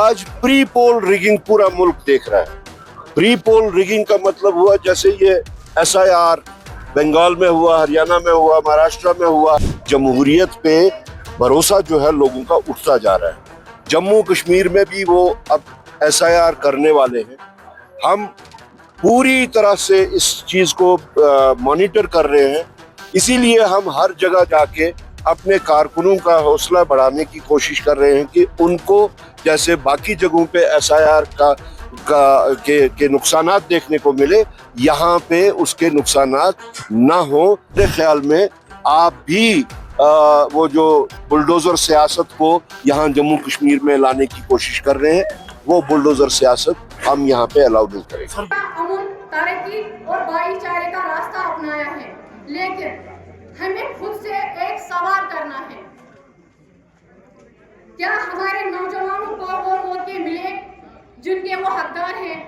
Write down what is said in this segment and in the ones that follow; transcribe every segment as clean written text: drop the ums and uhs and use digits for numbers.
आज pre poll rigging पूरा मुल्क देख रहा है। प्री पोल रिगिंग का मतलब हुआ जैसे ये SIR बंगाल में हुआ, हरियाणा में हुआ, महाराष्ट्र में हुआ। जमहूरियत पे भरोसा जो है लोगों का उठता जा रहा है। जम्मू कश्मीर में भी वो अब SIR करने वाले हैं। हम पूरी तरह से इस चीज़ को मॉनिटर कर रहे हैं। इसीलिए हम हर जगह जाके अपने कारकुनों का हौसला बढ़ाने की कोशिश कर रहे हैं कि उनको जैसे बाकी जगहों पे SIR के नुकसानात देखने को मिले, यहाँ पे उसके नुकसानात ना हो। मेरे ख्याल में आप भी वो जो बुलडोजर सियासत को यहाँ जम्मू कश्मीर में लाने की कोशिश कर रहे हैं, वो बुलडोजर सियासत हम यहाँ पे अलाउ नहीं करेंगे। अमन, तरक्की और भाईचारे का रास्ता अपनाया है, लेकिन हमें खुद से एक सवाल करना है, क्या हमारे नौजवानों को वो मौके मिले जिनके वो हकदार हैं?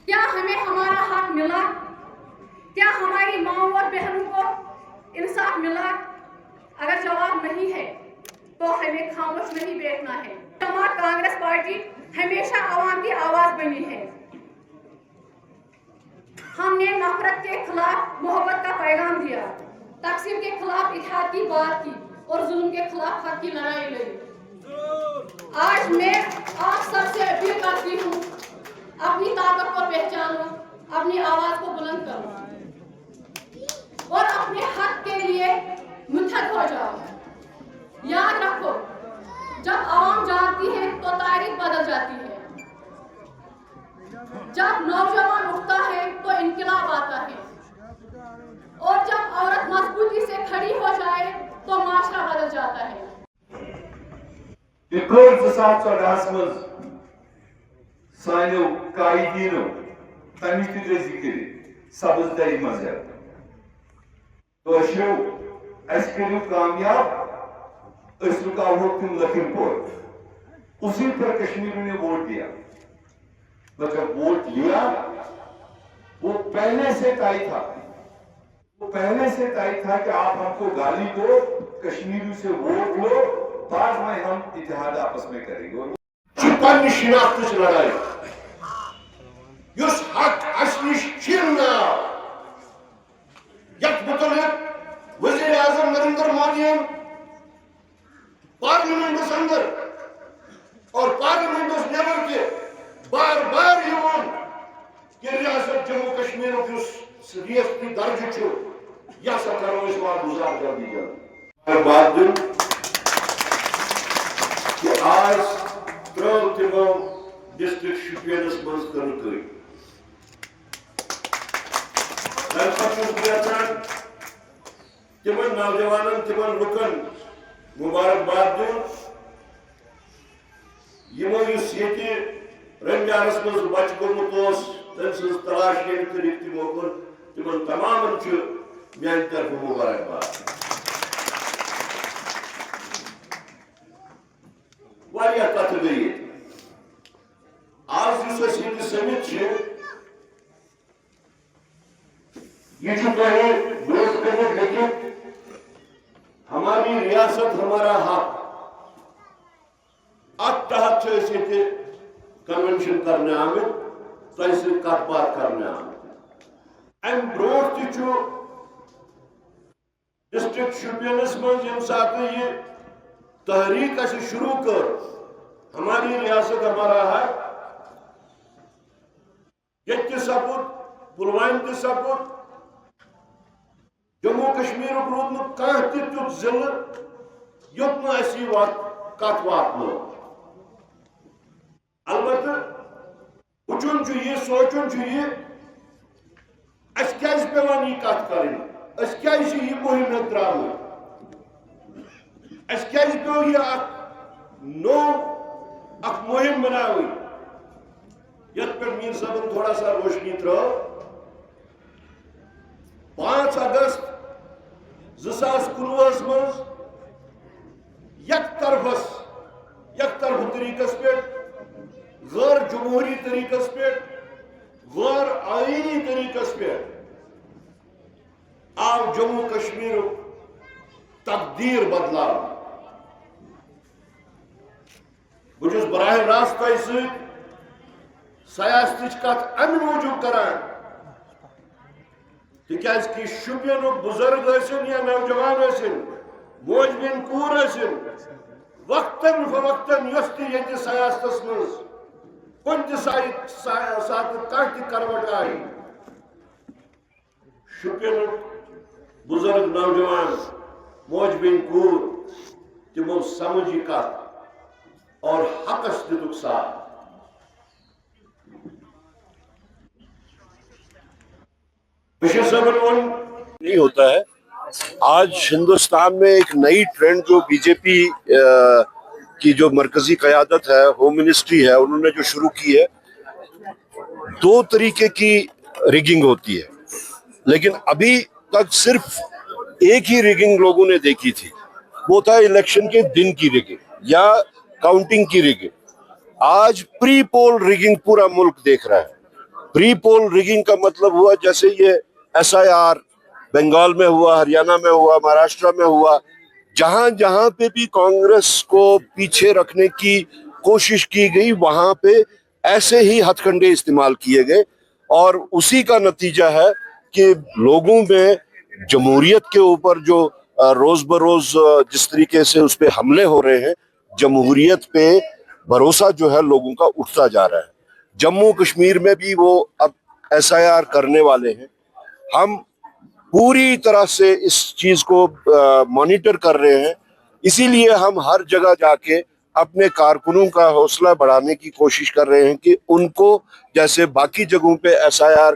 क्या हमें हमारा हक मिला? क्या हमारी माओ और बहनों को इंसाफ मिला? अगर जवाब नहीं है तो हमें खामोश नहीं बैठना है। जमात कांग्रेस पार्टी हमेशा आवाम की आवाज बनी है। हमने नफरत के खिलाफ मोहब्बत का पैगाम दिया, तकसीम के खिलाफ इत्तेहाद की बात की और जुल्म के खिलाफ हक की लड़ाई लड़ी। आज मैं आप सबसे अपील करती हूँ, अपनी ताकत को पहचानो, अपनी आवाज को बुलंद करो और अपने हक के लिए मुत्तहद हो जाओ। याद रखो, जब आवाम जागती है तो तारीख बदल जाती है। जब नौजवान उठता है तो इनकलाब आता है, और जब औरत मजबूती से खड़ी हो जाए तो माशरा बदल जाता है। सानो कायदीनो तमिच तुझे जिक्र सबज दरी मजहब तो अशरो अस्करू कामयाब असलुका हुक्म लखीमपुर उसी पर कश्मीर ने वोट दिया। मतलब वोट लिया वो पहले से तय था, वो पहले से तय था कि आप हमको गाली दो, कश्मीरी से वोट लो, बाद में हम इत्तेहाद आपस में करेंगे। पन्नी शिनाख्त लड़ाई युस हक असलिश छिरना यक मुतल्लिक वज़ीर आज़म नरेंद्र मोदी पार्लियामेंट अंदर और पार्लियामेंट नेबर के बार बार यवन कि रियासत जम्मू कश्मीर की रियासती दर्ज छो या सा करो इस बात गुजार कर दी जाए। बात दिन कि आज त्रोल तिमो डिस्ट्रिक्ट शुपियनस मंज कर तिमन नौजवानन तिमन लुकन मुबारकबाद दिन यमो युस येति रंजारस मंज बच गोमुत ओस तम सज तलाश के तरीक तिमो कोर तिमन तमामन छु मेन तरफ मुबारकबाद। वारिया कथ गई आज युस अस ये समित छु ये विरोध करने, लेकिन हमारी रियासत हमारा हक अत तहत कन्वेंशन करने आमित तहसील कत बात करने आमित अम ब्रोट डिस्ट्रिक्ट शुपियनस मज यम सात ये तहरीक शुरू कर हमारी रियासत हमारा हक ये सपुत पुलवाम सपुत जम्मू कश्मीर रूद कह तुत जिले युत कत वातो। अलबत् वुचुन यह सोचुन यह अस क्या पेवान यह कत कर यह मुहिम त्राव अस क्या पे यह नो मुहिम बनाव ये मीर साहब थोड़ा सा रोशनी त्रो 5 अगस्त 2019 मज यक तरफ तरीकस पे गैर जमहूरी तरीकस पे गैर आईनी तरीकस पे आव जम्मू कश्मीर तकदीर बदलाव। بہٕ چھُس براہ راست تۄہہِ سۭتۍ سیاستٕچ کتھ امہِ موٗجوٗب کران تِکیازِ کہِ شُپینُک بُزرگ ٲسِن یا نوجوان ٲسِن موج بیٚنہِ کوٗر ٲسِن وقتاً فوقتاً یۄس تہِ ییٚتہِ سیاستس منٛز کُنہِ تہِ ساتہٕ کانٛہہ تہِ کروٹ آیہِ شُپینُک بُزرگ نوجوان موج بیٚنہِ کوٗر تِمو سمجھ یہِ کتھ اور حقس دِتُکھ ساتھ بشیر صاحب نہیں ہوتا ہے آج ہندوستان میں ایک نئی ٹرینڈ جو بی جے پی کی جو مرکزی قیادت ہے ہوم منسٹری ہے انہوں نے جو شروع کی ہے دو طریقے کی ریگنگ ہوتی ہے لیکن ابھی تک صرف ایک ہی ریگنگ لوگوں نے دیکھی تھی وہ تھا الیکشن کے دن کی ریگنگ یا کاؤنٹنگ کی ریگنگ آج پری پول ریگنگ پورا ملک دیکھ رہا ہے پری پول ریگنگ کا مطلب ہوا جیسے یہ ایس آئی آر بنگال میں ہوا ہریانہ میں ہوا مہاراشٹر میں ہوا جہاں جہاں پہ بھی کانگریس کو پیچھے رکھنے کی کوشش کی گئی وہاں پہ ایسے ہی ہتھ کنڈے استعمال کیے گئے اور اسی کا نتیجہ ہے کہ لوگوں میں جمہوریت کے اوپر جو روز بروز جس طریقے سے اس پہ حملے ہو رہے ہیں جمہوریت پہ بھروسہ جو ہے لوگوں کا اٹھتا جا رہا ہے جموں کشمیر میں بھی وہ اب ایس آئی آر کرنے والے ہیں ہم پوری طرح سے اس چیز کو مانیٹر کر رہے ہیں اسی لیے ہم ہر جگہ جا کے اپنے کارکنوں کا حوصلہ بڑھانے کی کوشش کر رہے ہیں کہ ان کو جیسے باقی جگہوں پہ ایس آئی آر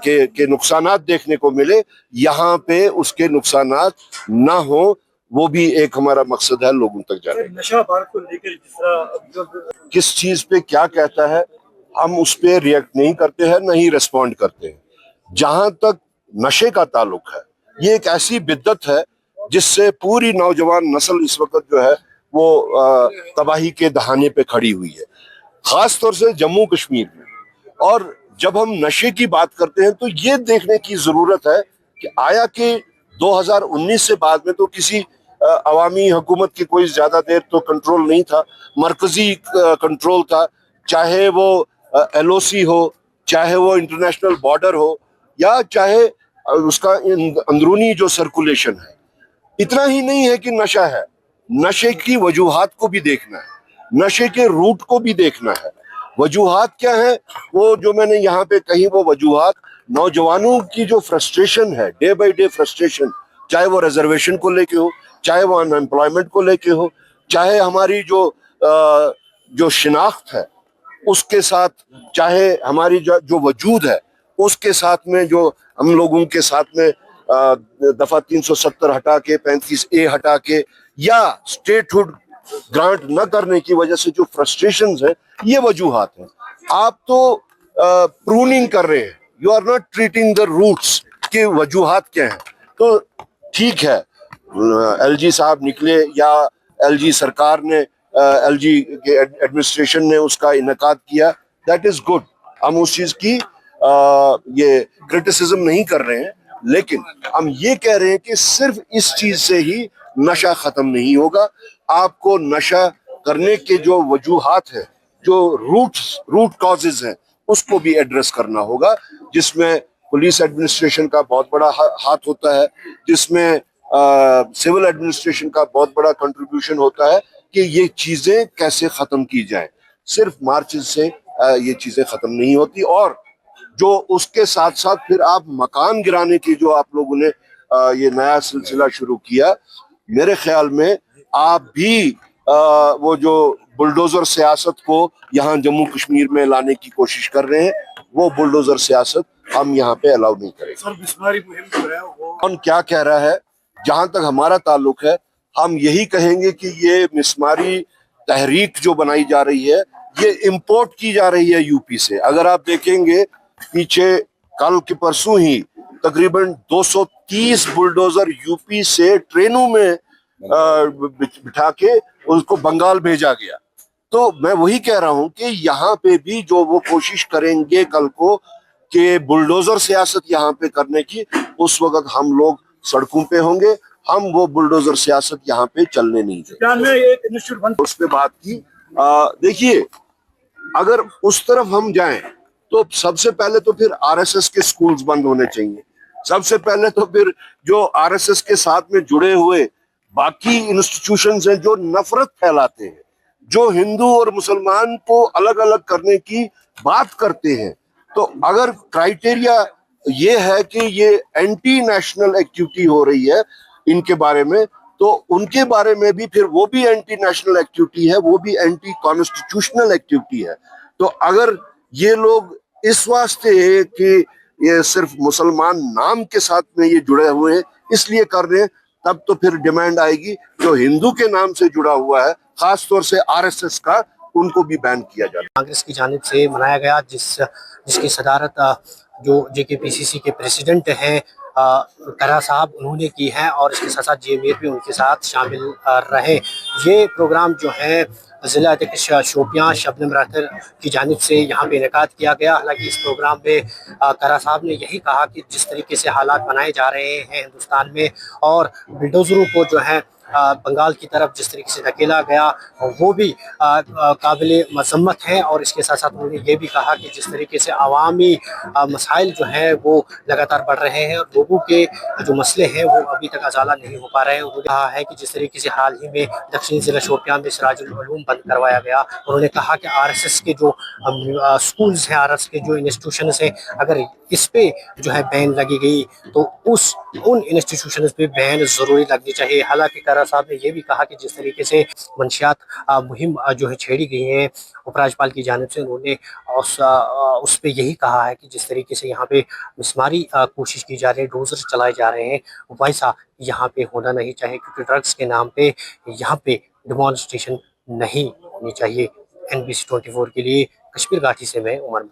کے نقصانات دیکھنے کو ملے یہاں پہ اس کے نقصانات نہ ہوں وہ بھی ایک ہمارا مقصد ہے لوگوں تک جانے نشہ بار کو لے کے جس طرح کس چیز پہ کیا کہتا ہے ہم اس پہ ریئیکٹ نہیں کرتے ہیں نہ ہی ریسپونڈ کرتے ہیں جہاں تک نشے کا تعلق ہے یہ ایک ایسی بدعت ہے جس سے پوری نوجوان نسل اس وقت جو ہے وہ تباہی کے دہانے پہ کھڑی ہوئی ہے خاص طور سے جموں کشمیر میں اور جب ہم نشے کی بات کرتے ہیں تو یہ دیکھنے کی ضرورت ہے کہ آیا کہ 2019 سے بعد میں تو کسی عوامی حکومت کی کوئی زیادہ دیر تو کنٹرول نہیں تھا مرکزی کنٹرول تھا چاہے وہ ایل او سی ہو چاہے وہ انٹرنیشنل بارڈر ہو یا چاہے اس کا اندرونی جو سرکولیشن ہے اتنا ہی نہیں ہے کہ نشہ ہے نشے کی وجوہات کو بھی دیکھنا ہے نشے کے روٹ کو بھی دیکھنا ہے وجوہات کیا ہیں وہ جو میں نے یہاں پہ کہیں وہ وجوہات نوجوانوں کی جو فرسٹریشن ہے ڈے بائی ڈے فرسٹریشن چاہے وہ ریزرویشن کو لے کے ہو چاہے وہ ان امپلائمنٹ کو لے کے ہو چاہے ہماری جو شناخت ہے اس کے ساتھ چاہے ہماری جو وجود ہے اس کے ساتھ میں جو ہم لوگوں کے ساتھ میں دفعہ 370 ہٹا کے 35A ہٹا کے یا اسٹیٹ ہوڈ گرانٹ نہ کرنے کی وجہ سے جو فرسٹریشنز ہیں یہ وجوہات ہیں آپ تو پروننگ کر رہے ہیں you are not treating the roots کہ وجوہات کیا ہیں تو ٹھیک ہے ایل جی صاحب نکلے یا ایل جی سرکار نے ایل جی کے ایڈمنسٹریشن نے اس کا انعقاد کیا دیٹ از گڈ ہم اس چیز کی یہ کرٹیسزم نہیں کر رہے ہیں لیکن ہم یہ کہہ رہے ہیں کہ صرف اس چیز سے ہی نشہ ختم نہیں ہوگا آپ کو نشہ کرنے کے جو وجوہات ہیں جو روٹ کازز ہیں اس کو بھی ایڈریس کرنا ہوگا جس میں پولیس ایڈمنسٹریشن کا بہت بڑا ہاتھ ہوتا ہے جس میں سول ایڈمنسٹریشن کا بہت بڑا کنٹریبیوشن ہوتا ہے کہ یہ چیزیں کیسے ختم کی جائیں صرف مارچز سے یہ چیزیں ختم نہیں ہوتی اور جو اس کے ساتھ ساتھ پھر آپ مکان گرانے کی جو آپ لوگوں نے یہ نیا سلسلہ شروع کیا میرے خیال میں آپ بھی وہ جو بلڈوزر سیاست کو یہاں جموں کشمیر میں لانے کی کوشش کر رہے ہیں وہ بلڈوزر سیاست ہم یہاں پہ الاؤ نہیں کریں سر مسماری مہم جو ہے وہ کون کیا کہہ رہا ہے جہاں تک ہمارا تعلق ہے ہم یہی کہیں گے کہ یہ مسماری تحریک جو بنائی جا رہی ہے یہ امپورٹ کی جا رہی ہے یو پی سے اگر آپ دیکھیں گے پیچھے کل کے پرسوں ہی تقریباً 230 بلڈوزر یو پی سے ٹرینوں میں بٹھا کے اس کو بنگال بھیجا گیا تو میں وہی کہہ رہا ہوں کہ یہاں پہ بھی جو وہ کوشش کریں گے کل کو کہ بلڈوزر سیاست یہاں پہ کرنے کی اس وقت ہم لوگ سڑکوں پہ ہوں گے हम वो बुलडोजर सियासत यहाँ पे चलने नहीं देंगे। शोपियान में एक इंस्टीट्यूट बंद उस पे बात की। देखिए, अगर उस तरफ हम जाएं तो सबसे पहले तो फिर आरएसएस के स्कूल्स बंद होने चाहिए। सबसे पहले तो फिर जो आरएसएस के साथ में जुड़े हुए बाकी इंस्टीट्यूशंस हैं जो नफरत फैलाते हैं, जो हिंदू और मुसलमान को अलग अलग करने की बात करते हैं, तो अगर क्राइटेरिया ये है कि ये एंटी नेशनल एक्टिविटी हो रही है इनके बारे में, तो उनके बारे में भी फिर वो भी एंटी नेशनल एक्टिविटी है, वो भी एंटी कॉन्स्टिट्यूशनल एक्टिविटी है। तो अगर ये लोग इस वास्ते है कि ये सिर्फ मुसलमान नाम के साथ में ये जुड़े हुए हैं इसलिए कर रहे हैं, तब तो फिर डिमांड आएगी जो हिंदू के नाम से जुड़ा हुआ है, खास तौर से आरएसएस का, उनको भी बैन किया जाए। कांग्रेस की जानिब से मनाया गया जिसकी सदारत जो जेकेपीसीसी के प्रेसिडेंट हैं करा साहब उन्होंने की है, और इसके साथ साथ जे मीर भी उनके साथ शामिल रहे। ये प्रोग्राम जो है ज़िला अध्यक्ष शोपियां शबनम राठर की जानिब से यहाँ पे इनेकाद किया गया। हालांकि इस प्रोग्राम में करा साहब ने यही कहा कि जिस तरीके से हालात बनाए जा रहे हैं हिंदुस्तान में और बुलडोजरों को जो है बंगाल की तरफ जिस तरीके से धकेला गया वो भी काबिल मजम्मत है, और इसके साथ साथ उन्होंने ये भी कहा कि जिस तरीके से अवामी मसाइल जो हैं वो लगातार बढ़ रहे हैं और लोगों के जो मसले हैं वो अभी तक अजाला नहीं हो पा रहे हैं। उन्होंने कहा है कि जिस तरीके से हाल ही में दक्षिणी ज़िला शोपियां में सिराजुल उलूम बंद करवाया गया, उन्होंने कहा कि आरएसएस के जो स्कूल्स हैं, आरएसएस के जो इंस्टीट्यूशंस हैं, अगर इस पे जो है बैन लगी गई तो उन इंस्टीट्यूशंस पे बैन ज़रूरी लगनी चाहिए। हालांकि करा साहब ने यह भी कहा कि जिस तरीके से मंशियात मुहिम जो है छेड़ी गई है उपराज्यपाल की जानिब से, उन्होंने उस पे यही कहा है कि जिस तरीके से यहाँ पे मिसमारी कोशिश की जा रही है, डोजर चलाए जा रहे हैं, वैसा यहाँ पे होना नहीं चाहिए, क्योंकि ड्रग्स के नाम पे यहाँ पे डिमॉन्स्ट्रेशन नहीं होनी चाहिए। NBC 24 के लिए कश्मीर घाटी से मैं उमर।